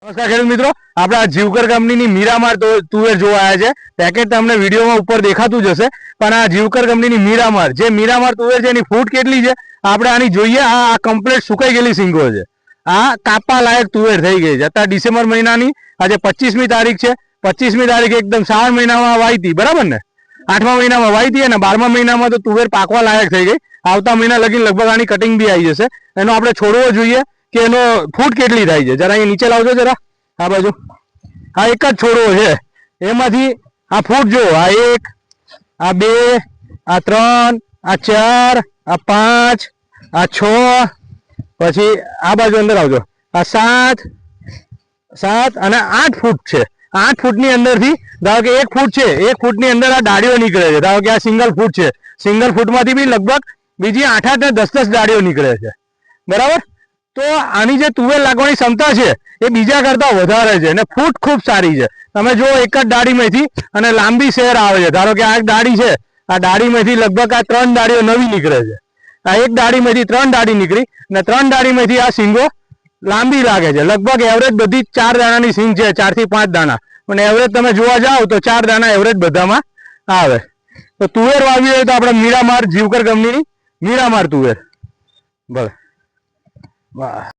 નમસ્કાર ખેડૂત મિત્રો, આપણે આ જીવકર કંપનીની મીરામાર તુવેર જોવા આવ્યા છે. પેકેટ તમને વિડીયોમાં ઉપર દેખાતું જ હશે, પણ આ જીવકર કંપનીની મીરામાર જે મીરામાર તુવેર છે એની ફૂટ કેટલી છે આપણે આની જોઈએ. આ કમ્પ્લીટ સુકાઈ ગયેલી સિંગો છે. આ કાપા લાયક તુવેર થઈ ગઈ છે. અત્યારે ડિસેમ્બર મહિનાની આજે 25મી તારીખ છે. 25મી તારીખે એકદમ 7 મહિનામાં વાઈ હતી, બરાબર ને? 8મા મહિનામાં વાઈ હતી અને 12મા મહિનામાં તો તુવેર પાકવા લાયક થઈ ગઈ. આવતા મહિના લગીને લગભગ આની કટિંગ બી આવી જશે. એનો આપણે છોડવો જોઈએ કે એનો ફૂટ કેટલી થાય છે. જરા અહીંયા નીચે લાવજો જરા, આ બાજુ. આ એક જ છોડવો છે, એમાંથી આ ફૂટ જો, આ 1, આ 2, આ 3, આ 4, આ 5, આ 6, પછી આ બાજુ અંદર આવજો, આ 7 અને 8 ફૂટ છે. 8 ફૂટની અંદરથી ધારો કે 1 ફૂટ છે, 1 ફૂટની અંદર આ ડાળીઓ નીકળે છે. ધારો કે આ સિંગલ ફૂટ છે, સિંગલ ફૂટમાંથી બી લગભગ બીજી 8 ને 10 ડાળીઓ નીકળે છે, બરાબર? તો આની જે તુવેર લાગવાની ક્ષમતા છે એ બીજા કરતા વધારે છે અને ફૂટ ખૂબ સારી છે. તમે જો એક જ ડાળીમાંથી અને લાંબી શેર આવે છે. ધારો કે આ એક ડાળી છે, આ ડાળીમાંથી લગભગ આ 3 ડાળીઓ નવી નીકળે છે. આ એક ડાળીમાંથી 3 ડાળી નીકળી અને 3 ડાળીમાંથી આ સિંગો લાંબી લાગે છે. લગભગ એવરેજ બધી 4 દાણાની સિંગ છે, 4 થી 5 દાણા. અને એવરેજ તમે જોવા જાઓ તો 4 દાણા એવરેજ બધામાં આવે. તો તુવેર વાવી હોય તો આપણે મીરામાર જીવકર કંપનીની મીરામાર તુવેર. ભલે. વાહ.